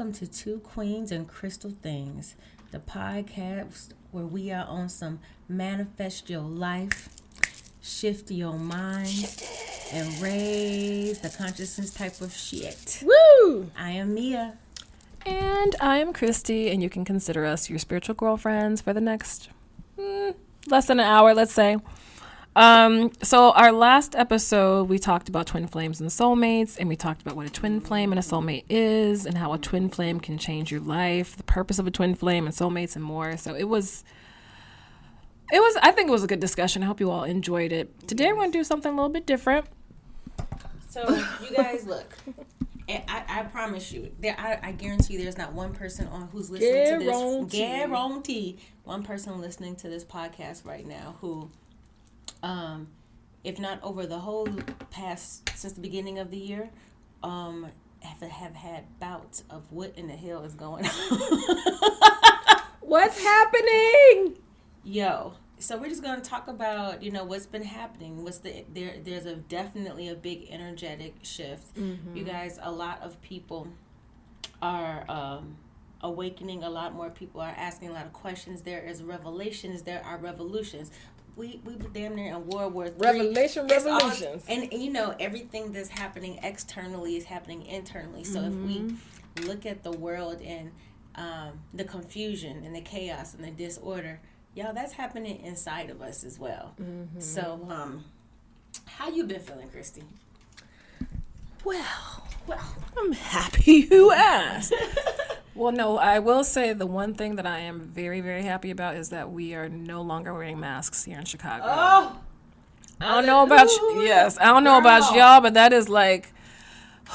welcome to Two Queens and Crystal Things, the podcast where we are on some manifest your life, shift your mind, and raise the consciousness type of shit. Woo! I am Mia. And I am Christy, and you can consider us your spiritual girlfriends for the next less than an hour, let's say. So our last episode, we talked about twin flames and soulmates, and we talked about what a twin flame and a soulmate is, and how a twin flame can change your life, the purpose of a twin flame and soulmates, and more. So I think it was a good discussion. I hope you all enjoyed it. Today we're going to do something a little bit different. So you guys look, and I promise you, I guarantee there's not one person on who's listening to this. Guarantee one person listening to this podcast right now who, if not over the whole past since the beginning of the year, have had bouts of what in the hell is going on. What's happening? Yo. So we're just going to talk about, what's been happening. There's definitely a big energetic shift. Mm-hmm. You guys, a lot of people are awakening. A lot more people are asking a lot of questions. There is revelations. There are revolutions. We damn near in World War III. Revolutions. And everything that's happening externally is happening internally. So if we look at the world and the confusion and the chaos and the disorder, y'all, that's happening inside of us as well. Mm-hmm. So, how you been feeling, Christy? Well, I'm happy you asked. Well, no, I will say the one thing that I am very, very happy about is that we are no longer wearing masks here in Chicago. Oh, I don't know about I don't know about y'all, but that is like,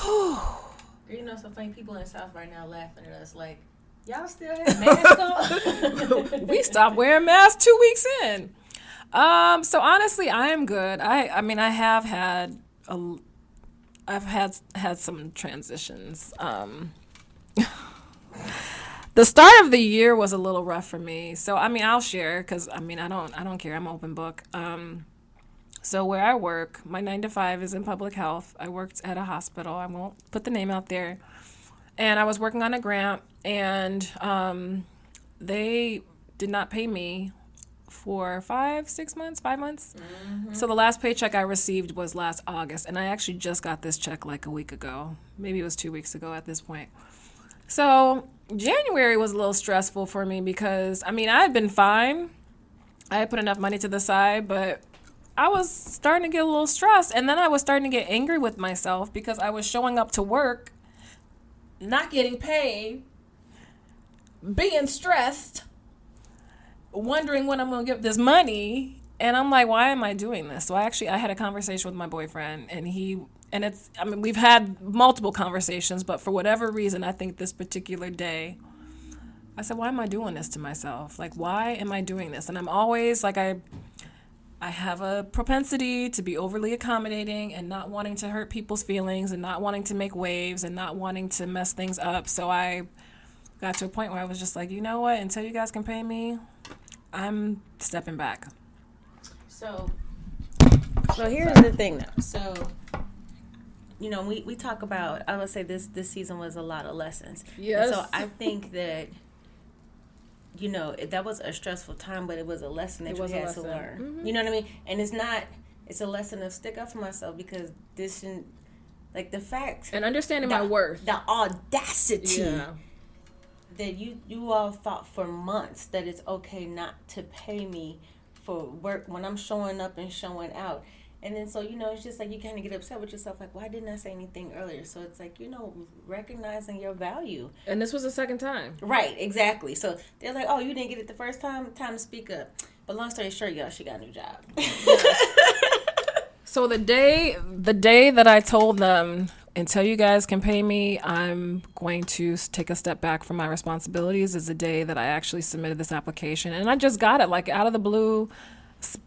whew. So funny people in the South right now laughing at us like, y'all still have masks on? We stopped wearing masks 2 weeks in. So honestly, I am good. I have had I've had some transitions. The start of the year was a little rough for me. So I'll share because I don't care. I'm an open book. So where I work, my 9 to 5 is in public health. I worked at a hospital. I won't put the name out there. And I was working on a grant, and they did not pay me for 5 months. Mm-hmm. So the last paycheck I received was last August, and I actually just got this check like a week ago. Maybe it was 2 weeks ago at this point. So January was a little stressful for me because, I had been fine. I had put enough money to the side, but I was starting to get a little stressed, and then I was starting to get angry with myself because I was showing up to work not getting paid, being stressed, wondering when I'm going to get this money. And I'm like, why am I doing this? So I had a conversation with my boyfriend, and we've had multiple conversations, but for whatever reason, I think this particular day, I said, why am I doing this to myself? Like, why am I doing this? And I'm always like, I have a propensity to be overly accommodating and not wanting to hurt people's feelings and not wanting to make waves and not wanting to mess things up. So I got to a point where I was just like, you know what? Until you guys can pay me, I'm stepping back. So here's the thing now. So, we talk about, I would say this season was a lot of lessons. Yes. And so I think that, that was a stressful time, but it was a lesson that we had to learn. Mm-hmm. You know what I mean? And it's a lesson of stick up for myself because this shouldn't, like the fact. And understanding my worth. The audacity that you all thought for months that it's okay not to pay me for work when I'm showing up and showing out. And then so, it's just like you kind of get upset with yourself, like, why didn't I say anything earlier? So it's like, recognizing your value. And this was the second time. Right, exactly. So they're like, oh, you didn't get it the first time? Time to speak up. But long story short, y'all, she got a new job. So the day that I told them, until you guys can pay me, I'm going to take a step back from my responsibilities is the day that I actually submitted this application. And I just got it, like out of the blue,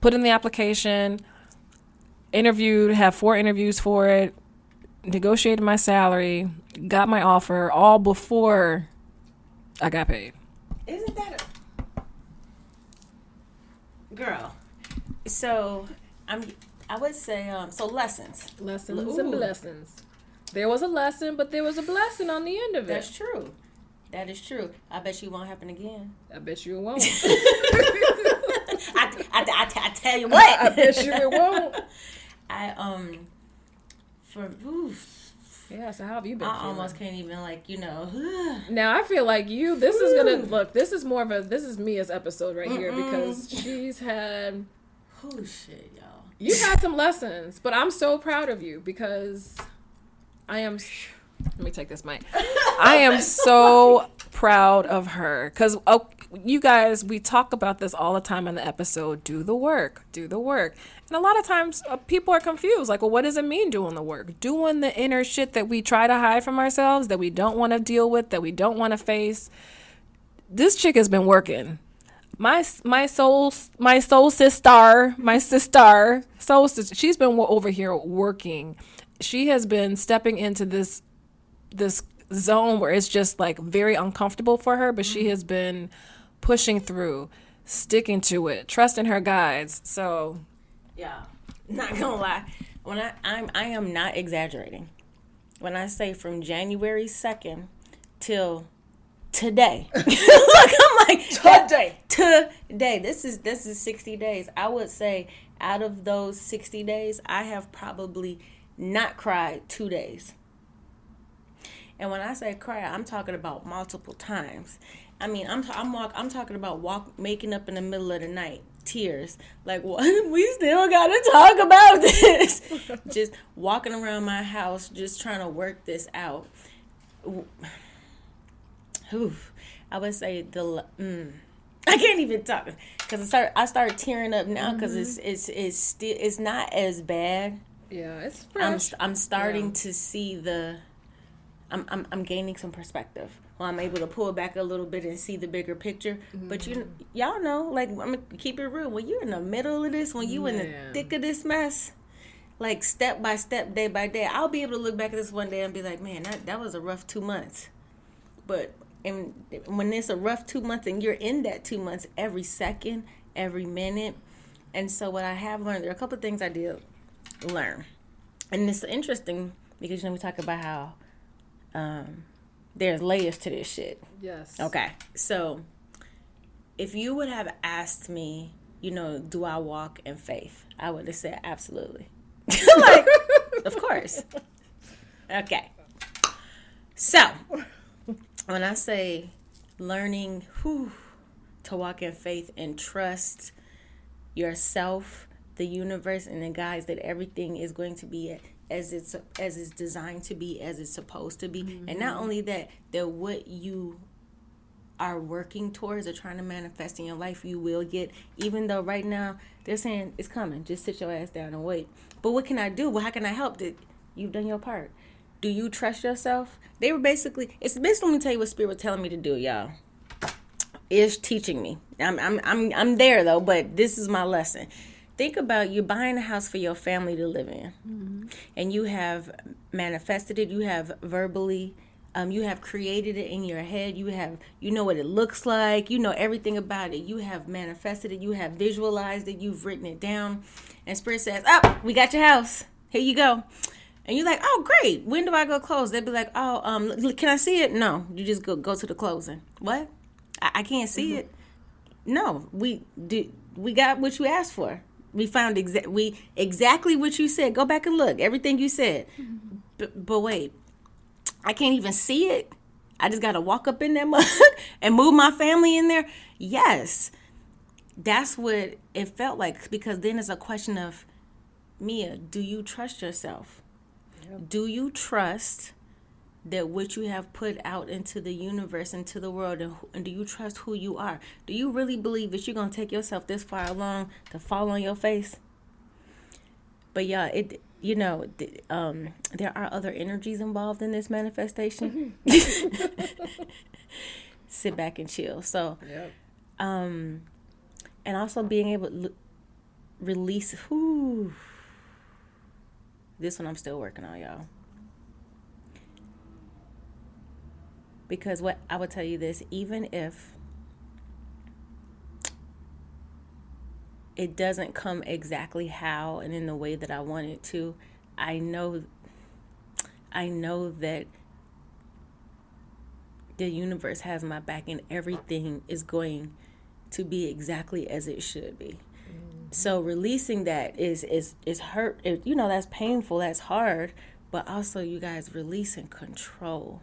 put in the application, interviewed, had 4 interviews for it, negotiated my salary, got my offer, all before I got paid. Isn't that girl? So I would say so lessons and lessons. There was a lesson, but there was a blessing on the end of it. That's true. That is true. I bet you won't happen again. I bet you it won't. I tell you what. I bet you it won't. Yeah, so how have you been feeling? Almost can't even, like, Now I feel like this is gonna look, this is Mia's episode right here, because she's had oh shit, y'all. You've had some lessons, but I'm so proud of you, because let me take this mic. I am so proud of her, because you guys, we talk about this all the time in the episode. Do the work. And a lot of times people are confused. Like, well, what does it mean doing the work? Doing the inner shit that we try to hide from ourselves, that we don't want to deal with, that we don't want to face. This chick has been working. My soul sister, she's been over here working. She has been stepping into this zone where it's just like very uncomfortable for her, but she has been pushing through, sticking to it, trusting her guides. So yeah, not gonna lie, when I am not exaggerating when I say from January 2nd till today. Look, I'm like today. This is 60 days. I would say out of those 60 days, I have probably not cried 2 days. And when I say cry, I'm talking about multiple times. I mean, I'm talking about making up in the middle of the night, tears. Like, what? We still gotta talk about this. Just walking around my house, just trying to work this out. Oof. I would say I can't even talk, because I start tearing up now, because it's not as bad. Yeah, it's fresh. I'm starting to see I'm gaining some perspective. Well, I'm able to pull back a little bit and see the bigger picture. But y'all know, like, I'm gonna keep it real. When you're in the middle of this, when you in the thick of this mess, like, step by step, day by day, I'll be able to look back at this one day and be like, man, that was a rough 2 months. But when it's a rough 2 months and you're in that 2 months every second, every minute. And so what I have learned, there are a couple of things I did learn. And it's interesting because, we talk about how there's layers to this shit. Yes. Okay. So if you would have asked me, do I walk in faith? I would have said absolutely. Like, of course. Okay. So when I say learning to walk in faith and trust yourself, the universe, and the guides, that everything is going to be as it's designed to be, as it's supposed to be. And not only that what you are working towards or trying to manifest in your life, you will get, even though right now they're saying it's coming, just sit your ass down and wait. But what can I do? Well, how can I help? You've done your part. Do you trust yourself? It's basically, let me tell you what Spirit was telling me to do, y'all. It's teaching me. I'm there though, but this is my lesson. Think about you buying a house for your family to live in, and you have manifested it. You have verbally, you have created it in your head. You know what it looks like. You know everything about it. You have manifested it. You have visualized it. You've written it down, and Spirit says, "Oh, we got your house. Here you go." And you're like, "Oh, great. When do I go close?" They'd be like, "Oh, can I see it?" No, you just go to the closing. What? I can't see it. No, we got what you asked for. We found exactly what you said. Go back and look. Everything you said. But wait, I can't even see it. I just got to walk up in that mug and move my family in there. Yes, that's what it felt like, because then it's a question of, Mia, do you trust yourself? Yep. Do you trust that what you have put out into the universe, into the world, and do you trust who you are? Do you really believe that you're going to take yourself this far along to fall on your face? But yeah, there are other energies involved in this manifestation. Sit back and chill. So, yep. And also being able to release, this one I'm still working on, y'all. Because what I would tell you this, even if it doesn't come exactly how and in the way that I want it to, I know that the universe has my back and everything is going to be exactly as it should be. So releasing that is hurt. That's painful. That's hard. But also, you guys, releasing control.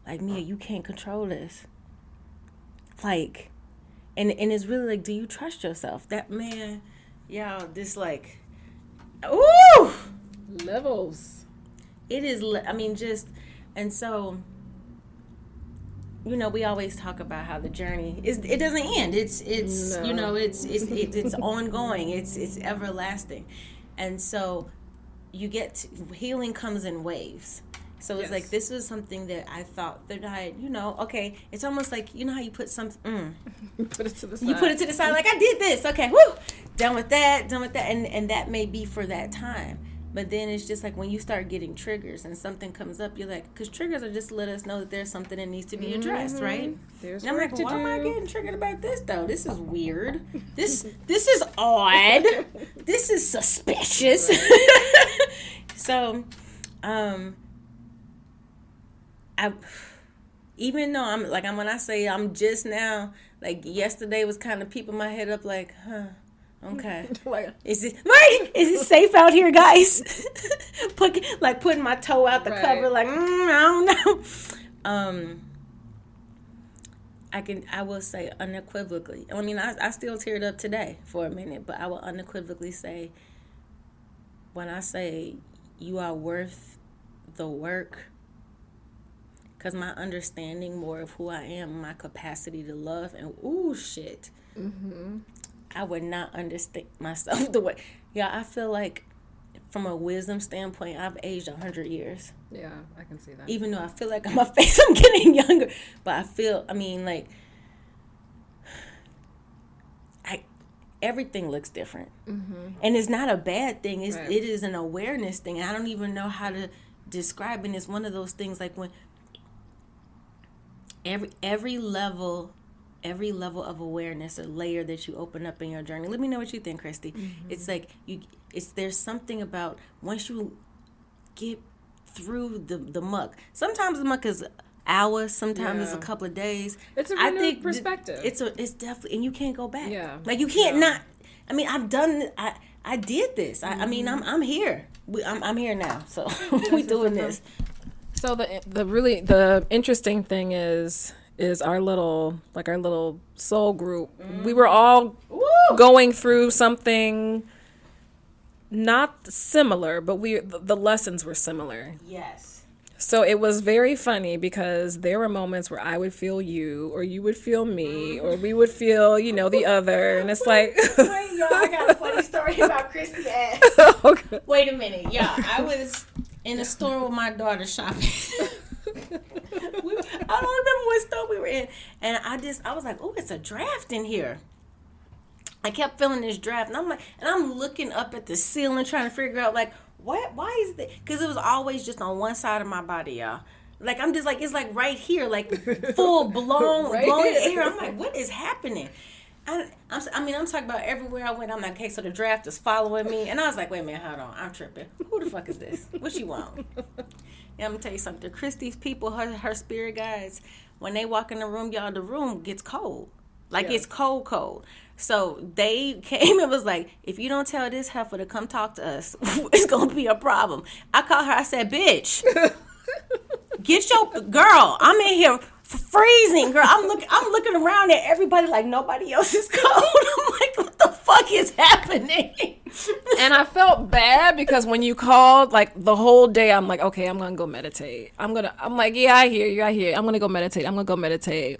Like, Mia, you can't control this. Like, and it's really like, do you trust yourself? That man, y'all, this like, ooh, levels. It is. I mean, just, and so, we always talk about how the journey it doesn't end. It's No. it's ongoing. It's everlasting, and so healing comes in waves. So it's like, this was something that I thought that okay, it's almost like, how you put something, You put it to the side. You put it to the side, like, I did this, okay, woo, done with that, and that may be for that time. But then it's just like when you start getting triggers and something comes up, you're like, because triggers are just to let us know that there's something that needs to be addressed, right? There's and I'm work like, to why do. am I getting triggered about this, though? This is weird. This is odd. This is suspicious. So, even though when I say I'm just now, like yesterday was kind of peeping my head up like, okay. Is it safe out here, guys? Putting my toe out the cover, like, I don't know. I will say unequivocally. I mean, I still teared up today for a minute, but I will unequivocally say, when I say you are worth the work, because my understanding more of who I am, my capacity to love, and I would not understand myself the way. Yeah, I feel like from a wisdom standpoint, I've aged 100 years. Yeah, I can see that. Even though I feel like on my face I'm getting younger. But everything looks different. And it's not a bad thing. It is an awareness thing. I don't even know how to describe it. And it's one of those things like when every level of awareness or layer that you open up in your journey. Let me know what you think, Christy. It's like there's something about once you get through the muck. Sometimes the muck is hours, sometimes it's a couple of days. It's a renewed perspective. It's definitely, and you can't go back. Yeah. Like you can't not. I mean, I've done. I did this. I mean, I'm here. I'm here now. So we doing this. So the interesting thing is our little soul group. We were all going through something not similar, but the lessons were similar. Yes. So it was very funny because there were moments where I would feel you, or you would feel me, or we would feel, the other, and it's like. Wait, y'all, I got a funny story about Christy ass. Okay. Wait a minute, y'all. I was in a store with my daughter shopping. I don't remember what store we were in, and I was like, oh, it's a draft in here. I kept feeling this draft, and I'm looking up at the ceiling trying to figure out like, what? Why is that? Because it was always just on one side of my body, y'all. Like I'm just like, it's like right here, like full blowing air. I'm like, what is happening? I'm talking about everywhere I went. I'm like, okay, so the draft is following me, and I was like, wait a minute, hold on, I'm tripping. Who the fuck is this? What you want? Yeah, I'm gonna tell you something. Christy's people, her spirit guides, when they walk in the room, y'all, the room gets cold. Like it's cold. So they came and was like, if you don't tell this heifer to come talk to us, it's going to be a problem. I called her. I said, bitch, get your girl. I'm in here freezing, girl. I'm looking around at everybody like nobody else is cold. I'm like, what the fuck is happening? And I felt bad because when you called, like the whole day, I'm like, okay, I'm going to go meditate. I'm like, yeah, I hear you. I'm going to go meditate.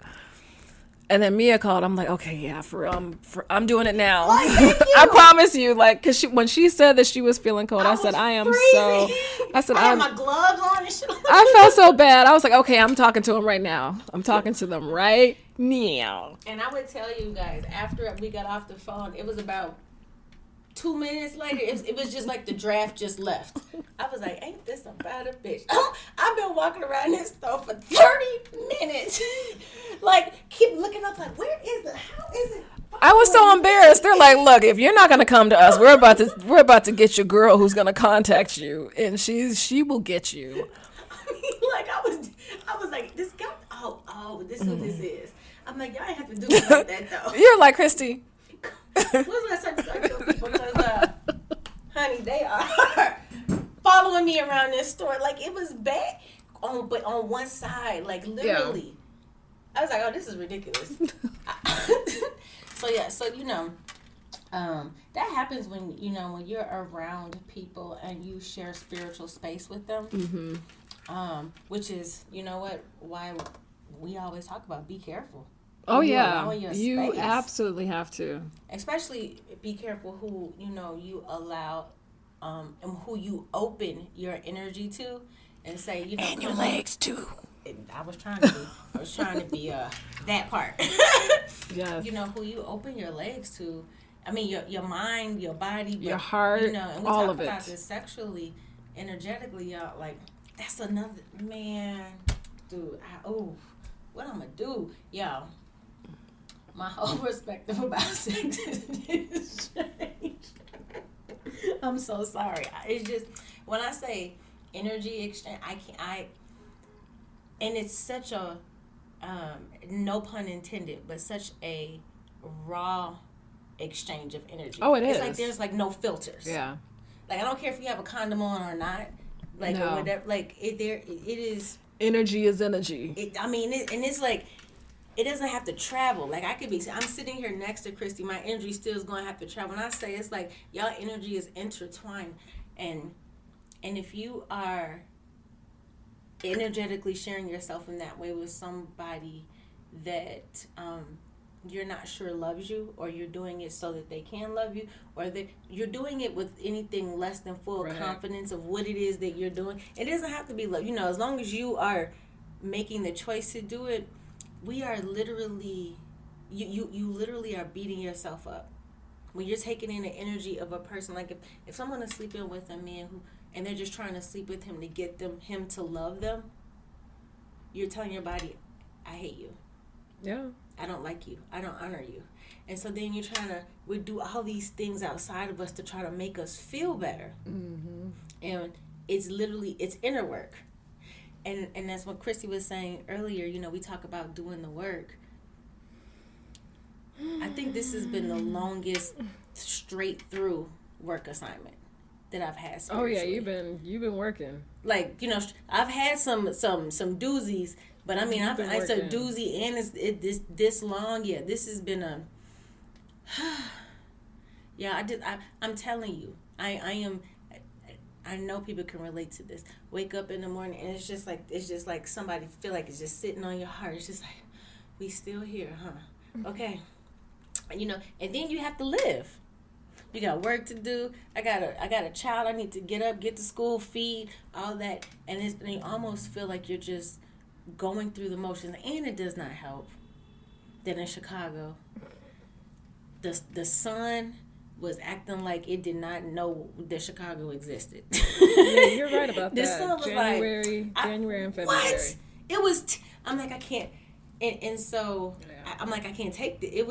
And then Mia called. I'm like, okay, yeah, for real. I'm doing it now. I promise you. Like, because when she said that she was feeling cold, I said, I am freezing. so. I said, I had my gloves on and shit. I felt so bad. I was like, okay, I'm talking to them right now. I'm talking to them right now. And I would tell you guys, after we got off the phone, it was about 2 minutes later, it was just like the draft just left. I was like, ain't this about a bitch? I've been walking around this store for 30 minutes. Like, keep looking up like, where is it? How is it? I was so embarrassed. They're like, look, if you're not going to come to us, we're about to get your girl who's going to contact you. And she will get you. I mean, like, I was like, this guy, this is who this is. I'm like, y'all ain't have to do it like that though. You're like, Christy. What's the last time you started doing people? Because, honey, they are following me around this store. Like, it was bad. But on one side, like, literally. Yeah. I was like, oh, this is ridiculous. So, that happens when, when you're around people and you share spiritual space with them. Mm-hmm. Which is, why we always talk about be careful. Oh, yeah. You absolutely have to. Especially be careful who, you allow and who you open your energy to and say, and your legs, too. I was trying to be that part. Yes. Who you open your legs to. I mean, your mind, your body, your heart, and we all talk of it. About this sexually, energetically, y'all. Like, that's another, man, dude. What I'm gonna do, y'all? My whole perspective about sex is changed. I'm so sorry. It's just when I say energy exchange, and it's such a no pun intended, but such a raw exchange of energy. Oh, it is. It's like there's like no filters. Yeah. Like I don't care if you have a condom on or not. Like or whatever. Like it is. Energy is energy. It's like it doesn't have to travel. Like I'm sitting here next to Christy. My energy still is going to have to travel. When I say it's like y'all energy is intertwined, and if you are energetically sharing yourself in that way with somebody that you're not sure loves you, or you're doing it so that they can love you, or that you're doing it with anything less than full confidence of what it is that you're doing. It doesn't have to be love. As long as you are making the choice to do it, we are literally, you literally are beating yourself up. When you're taking in the energy of a person, like if someone is sleeping with a man and they're just trying to sleep with him to get him to love them, you're telling your body, I hate you. Yeah. I don't like you. I don't honor you. And so then we do all these things outside of us to try to make us feel better. Mm-hmm. And it's inner work. And that's what Christy was saying earlier. We talk about doing the work. I think this has been the longest straight through work assignment that I've had. Oh yeah, you've been working. Like I've had some doozies, but I mean, I said doozy and it's this long. Yeah, this has been a. Yeah, I'm telling you, I am. I know people can relate to this. Wake up in the morning and it's just like somebody feel like it's just sitting on your heart. It's just like, we still here, huh? Okay, and then you have to live. You got work to do. I got a child. I need to get up, get to school, feed, all that, and you almost feel like you're just going through the motions. And it does not help that in Chicago, the sun was acting like it did not know that Chicago existed. Yeah, you're right about that. The sun was January and February. What? It was. I'm like, I can't. And so yeah. I'm like, I can't take it. It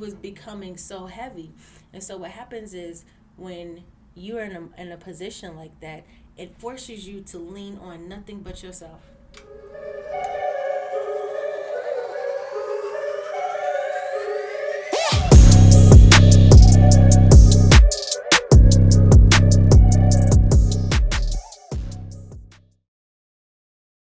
was becoming so heavy. And so what happens is when you're in a position like that, it forces you to lean on nothing but yourself.